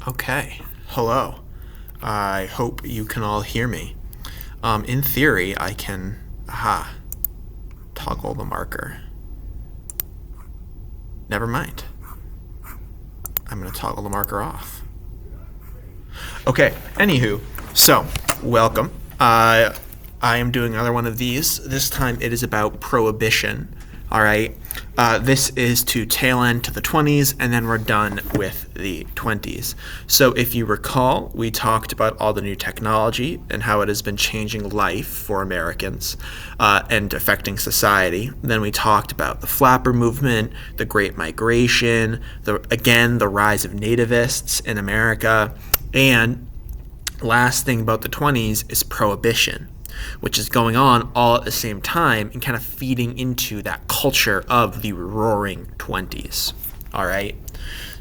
Okay, hello. I hope you can all hear me. In theory, I can, toggle the marker. Never mind. I'm going to toggle the marker off. Okay, anywho, so, welcome. I am doing another one of these. This time it is about prohibition. All right. This is to tail end to the 20s, and then we're done with the 20s. So if you recall, we talked about all the new technology and how it has been changing life for Americans and affecting society. Then we talked about the flapper movement, the Great Migration, the rise of nativists in America, and last thing about the 20s is prohibition, which is going on all at the same time and kind of feeding into that culture of the roaring 20s. All right.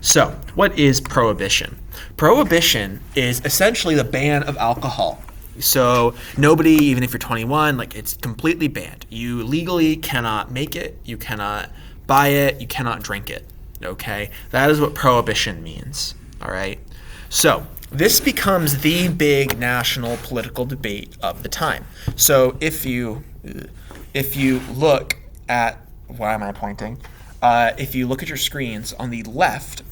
So what is prohibition? Prohibition is essentially the ban of alcohol. So nobody, even if you're 21, it's completely banned. You legally cannot make it. You cannot buy it. You cannot drink it. Okay. That is what prohibition means. All right. So this becomes the big national political debate of the time. So if you look at, why am I pointing? If you look at your screens on the left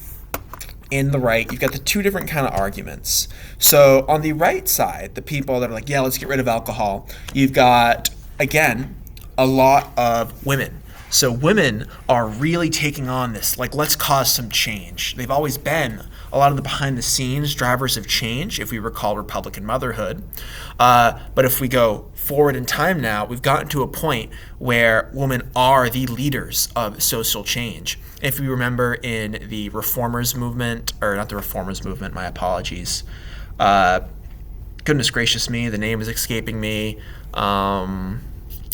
and the right, you've got the two different kind of arguments. So on the right side, the people that are like, yeah, let's get rid of alcohol, you've got, again, a lot of women. So women are really taking on this, let's cause some change. They've always been a lot of the behind-the-scenes drivers of change, if we recall Republican motherhood. But if we go forward in time now, we've gotten to a point where women are the leaders of social change. If we remember in the reformers movement, or not the reformers movement, my apologies. Goodness gracious me, the name is escaping me.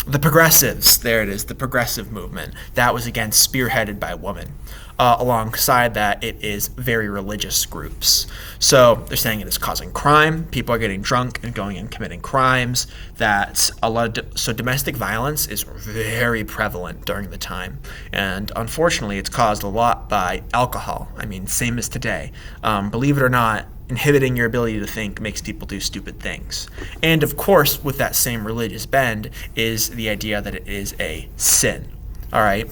The progressives, there it is, the progressive movement. That was, again, spearheaded by women. Alongside that, it is very religious groups. So they're saying it is causing crime. People are getting drunk and going and committing crimes. So domestic violence is very prevalent during the time. And unfortunately, it's caused a lot by alcohol. I mean, same as today. Believe it or not, inhibiting your ability to think makes people do stupid things. And of course, with that same religious bend is the idea that it is a sin. All right.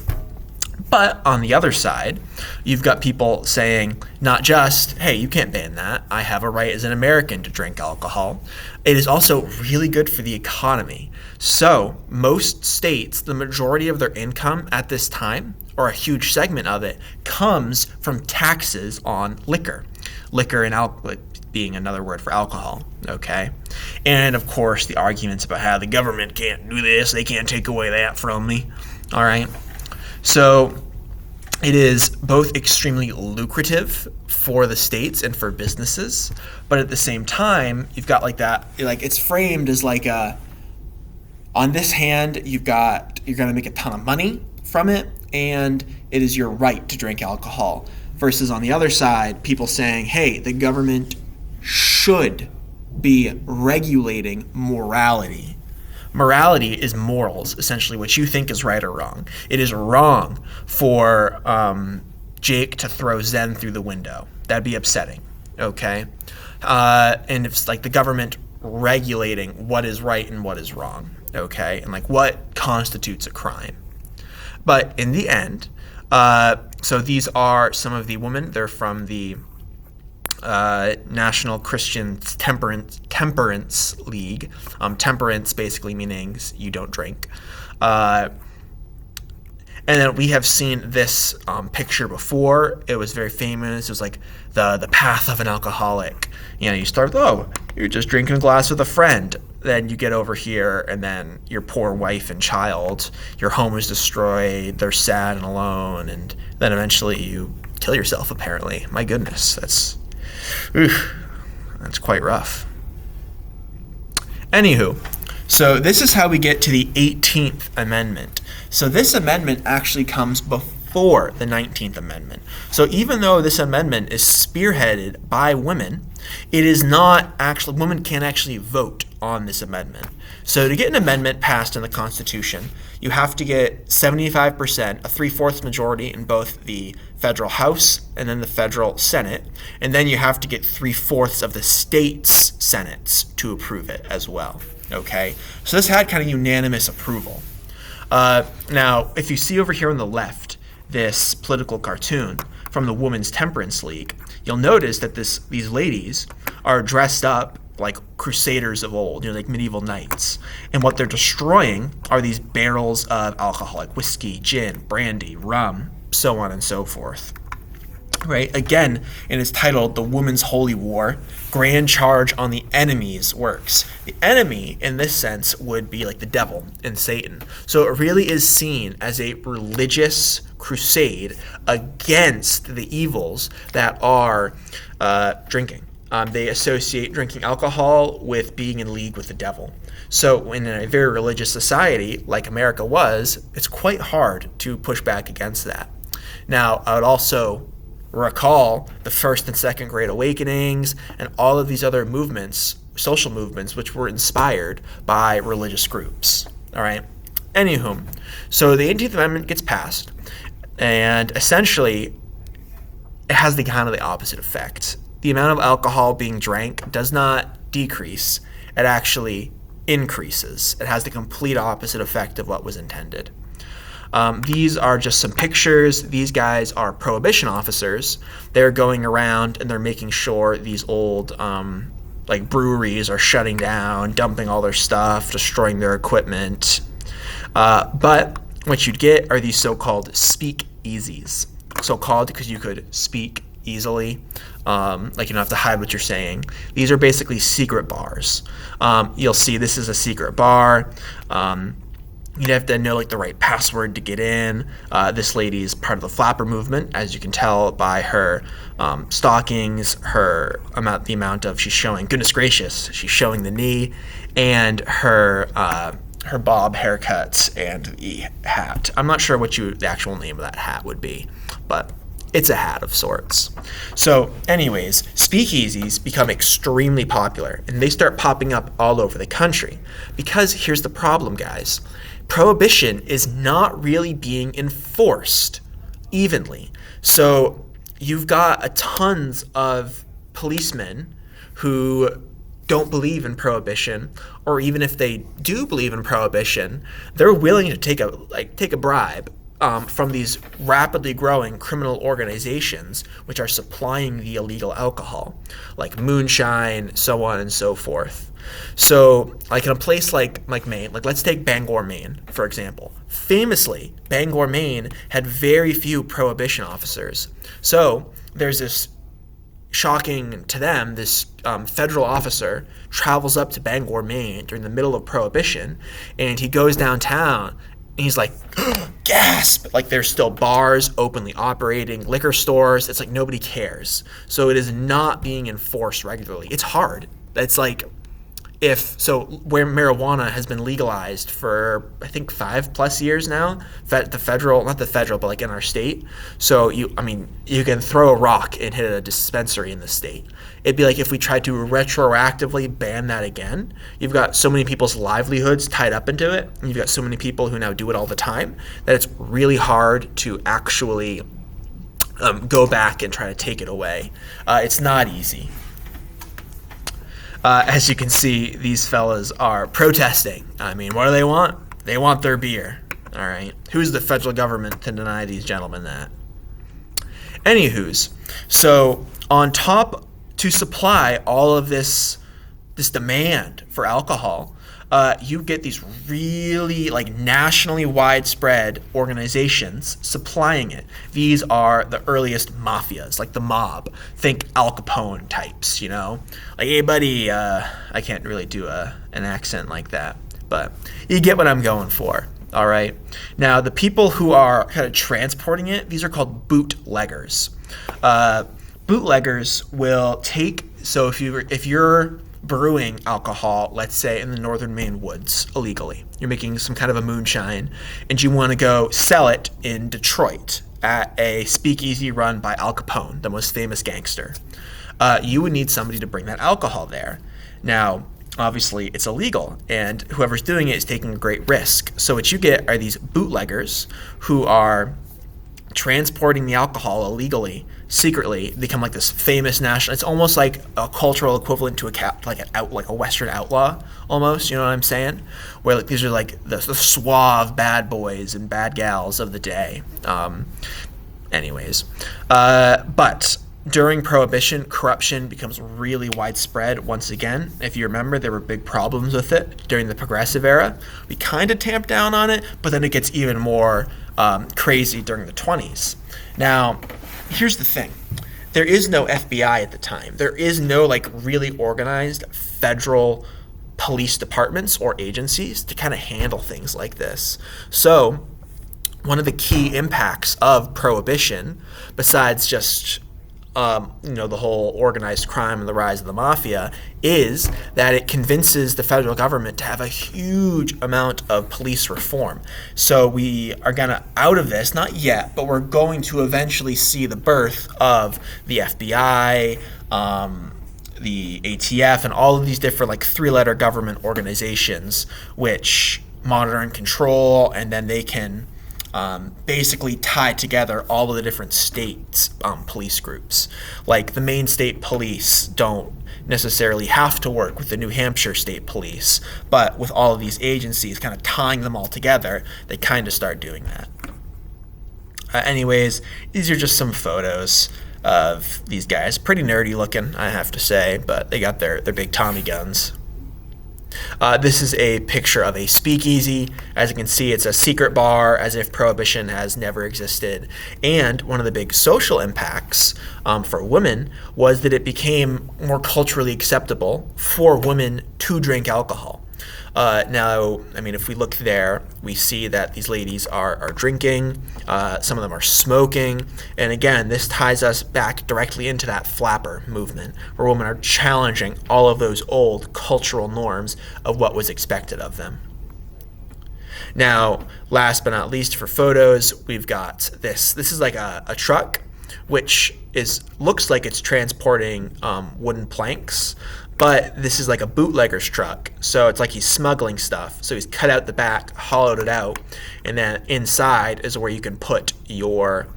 But on the other side, you've got people saying not just, hey, you can't ban that. I have a right as an American to drink alcohol. It is also really good for the economy. So most states, the majority of their income at this time, or a huge segment of it, comes from taxes on liquor. Liquor and alcohol being another word for alcohol, okay? And of course, the arguments about how the government can't do this, they can't take away that from me, all right? So it is both extremely lucrative for the states and for businesses, but at the same time, you've got it's framed as on this hand, you're going to make a ton of money from it, and it is your right to drink alcohol. Versus on the other side, people saying, hey, the government should be regulating morality. Morality is morals, essentially what you think is right or wrong. It is wrong for Jake to throw Zen through the window. That'd be upsetting, okay? And it's the government regulating what is right and what is wrong, okay? And what constitutes a crime. But in the end, so these are some of the women. They're from the National Christian Temperance League. Temperance basically meaning you don't drink. And then we have seen this picture before. It was very famous. It was the path of an alcoholic. You start with, you're just drinking a glass with a friend. Then you get over here, and then your poor wife and child, your home is destroyed, they're sad and alone, and then eventually you kill yourself, apparently. My goodness, that's quite rough. Anywho, so this is how we get to the 18th Amendment. So this amendment actually comes before before the 19th Amendment. So even though this amendment is spearheaded by women, it is not actually, women can't actually vote on this amendment. So to get an amendment passed in the Constitution, you have to get 75%, a 3/4 majority in both the federal House and then the federal Senate, and then you have to get 3/4 of the states' Senates to approve it as well. Okay, so this had kind of unanimous approval. Now, if you see over here on the left this political cartoon from the Women's Temperance League, you'll notice that these ladies are dressed up like crusaders of old, like medieval knights. And what they're destroying are these barrels of alcoholic whiskey, gin, brandy, rum, so on and so forth. Right? Again, and it's titled The Woman's Holy War, Grand Charge on the Enemy's Works. The enemy, in this sense, would be like the devil and Satan. So it really is seen as a religious crusade against the evils that are drinking. They associate drinking alcohol with being in league with the devil. So in a very religious society like America was, it's quite hard to push back against that. Now, I would also recall the First and Second Great Awakenings and all of these other movements, social movements, which were inspired by religious groups. All right. Anywho, so the 18th Amendment gets passed, and essentially it has the kind of the opposite effect. The amount of alcohol being drank does not decrease, it actually increases. It has the complete opposite effect of what was intended. These are just some pictures. These guys are prohibition officers. They're going around and they're making sure these old like breweries are shutting down, dumping all their stuff, destroying their equipment. But what you'd get are these so-called speakeasies. So-called because you could speak easily, like you don't have to hide what you're saying. These are basically secret bars. You'll see this is a secret bar. You'd have to know like the right password to get in. This lady's part of the flapper movement, as you can tell by her stockings, the amount of she's showing. Goodness gracious, she's showing the knee, and her bob haircuts and the hat. I'm not sure what the actual name of that hat would be, but it's a hat of sorts. So anyways, speakeasies become extremely popular, and they start popping up all over the country. Because here's the problem, guys. Prohibition is not really being enforced evenly. So you've got a tons of policemen who don't believe in prohibition, or even if they do believe in prohibition, they're willing to take a bribe from these rapidly growing criminal organizations which are supplying the illegal alcohol, like moonshine, so on and so forth. So, like in a place like Maine, like let's take Bangor, Maine, for example. Famously, Bangor, Maine had very few prohibition officers. So there's this shocking to them, this federal officer travels up to Bangor, Maine during the middle of prohibition, and he goes downtown. And he's like, gasp! Like there's still bars openly operating, liquor stores. It's like nobody cares. So it is not being enforced regularly. It's hard. It's like where marijuana has been legalized for I think 5+ years now, not the federal, but like in our state. So you can throw a rock and hit a dispensary in the state. It'd be like if we tried to retroactively ban that again. You've got so many people's livelihoods tied up into it, and you've got so many people who now do it all the time that it's really hard to actually go back and try to take it away. It's not easy. As you can see, these fellas are protesting. I mean, what do they want? They want their beer. All right. Who's the federal government to deny these gentlemen that? Anywho's, so on top to supply all of this demand for alcohol, you get these really like nationally widespread organizations supplying it. These are the earliest mafias, like the mob. Think Al Capone types, like, hey buddy, I can't really do an accent like that, but you get what I'm going for. All right. Now the people who are kind of transporting it, these are called bootleggers. Bootleggers will take, so if you're brewing alcohol, let's say in the northern Maine woods illegally, you're making some kind of a moonshine, and you want to go sell it in Detroit, at a speakeasy run by Al Capone, the most famous gangster, you would need somebody to bring that alcohol there. Now, obviously, it's illegal, and whoever's doing it is taking a great risk. So what you get are these bootleggers who are transporting the alcohol illegally, secretly, become like this famous national. It's almost like a cultural equivalent to like a Western outlaw, almost. You know what I'm saying? Where like these are like the suave bad boys and bad gals of the day. But during Prohibition, corruption becomes really widespread once again. If you remember, there were big problems with it during the Progressive era. We kind of tamped down on it, but then it gets even more crazy during the 20s. Now, here's the thing. There is no FBI at the time. There is no like really organized federal police departments or agencies to kind of handle things like this. So one of the key impacts of Prohibition, besides just the whole organized crime and the rise of the mafia, is that it convinces the federal government to have a huge amount of police reform. So we are gonna out of this, not yet, but we're going to eventually see the birth of the FBI, the ATF, and all of these different like three-letter government organizations which monitor and control, and then they can basically tie together all of the different states' police groups. Like the Maine State Police don't necessarily have to work with the New Hampshire State Police, but with all of these agencies kind of tying them all together, they kind of start doing that. Anyways, these are just some photos of these guys. Pretty nerdy looking, I have to say, but they got their big Tommy guns. This is a picture of a speakeasy. As you can see, it's a secret bar, as if Prohibition has never existed. And one of the big social impacts for women was that it became more culturally acceptable for women to drink alcohol. Now, I mean, if we look there, we see that these ladies are drinking, some of them are smoking, and again, this ties us back directly into that flapper movement, where women are challenging all of those old cultural norms of what was expected of them. Now, last but not least for photos, we've got this. This is like a truck, which looks like it's transporting wooden planks, but this is like a bootlegger's truck, so it's like he's smuggling stuff. So he's cut out the back, hollowed it out, and then inside is where you can put your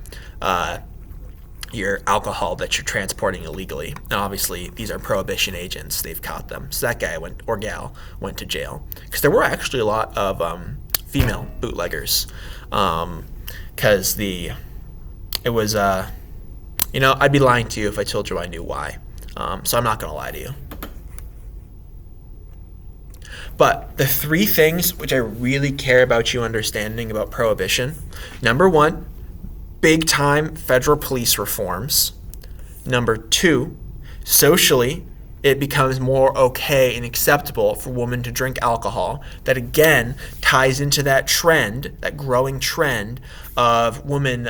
alcohol that you're transporting illegally. And obviously, these are Prohibition agents. They've caught them. So that guy or gal went to jail. Because there were actually a lot of female bootleggers. Because it was, I'd be lying to you if I told you I knew why. So I'm not going to lie to you. But the three things which I really care about you understanding about Prohibition: number one, big time federal police reforms. Number two, socially, it becomes more okay and acceptable for women to drink alcohol. That again ties into that trend, that growing trend of women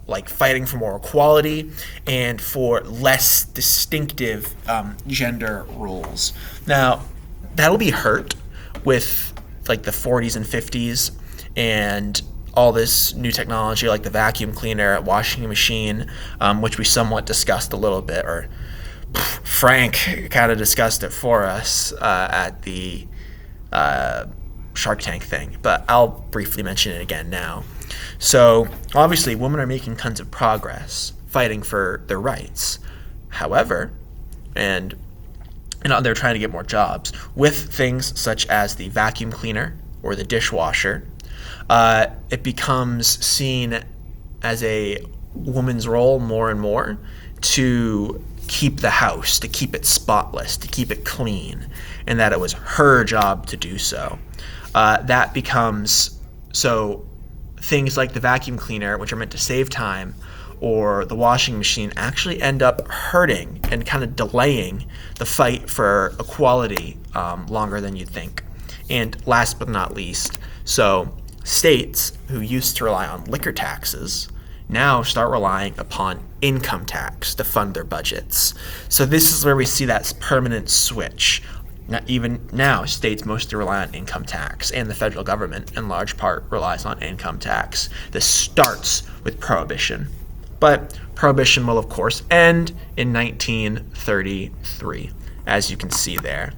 like fighting for more equality and for less distinctive gender roles. Now, that'll be hurt with like the 40s and 50s and all this new technology like the vacuum cleaner, washing machine, which we somewhat discussed a little bit, or Frank kind of discussed it for us at the Shark Tank thing, but I'll briefly mention it again now. So obviously women are making tons of progress fighting for their rights. However, and they're trying to get more jobs with things such as the vacuum cleaner or the dishwasher. It becomes seen as a woman's role more and more to keep the house, to keep it spotless, to keep it clean, and that it was her job to do so. That becomes, so things like the vacuum cleaner, which are meant to save time, or the washing machine, actually end up hurting and kind of delaying the fight for equality longer than you'd think. And last but not least, so states who used to rely on liquor taxes now start relying upon income tax to fund their budgets. So this is where we see that permanent switch. Even now, states mostly rely on income tax, and the federal government, in large part, relies on income tax. This starts with Prohibition. But Prohibition will, of course, end in 1933, as you can see there.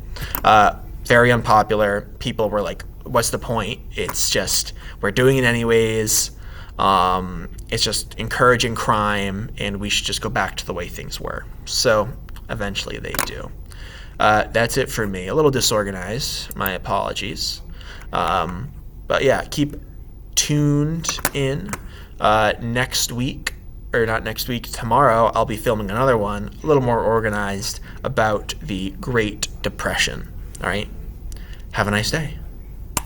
Very unpopular. People were like, what's the point? It's just, we're doing it anyways. It's just encouraging crime, and we should just go back to the way things were. So eventually they do. That's it for me. A little disorganized. My apologies. But yeah, keep tuned in. Next week, or not next week, tomorrow, I'll be filming another one, a little more organized, about the Great Depression. All right? Have a nice day.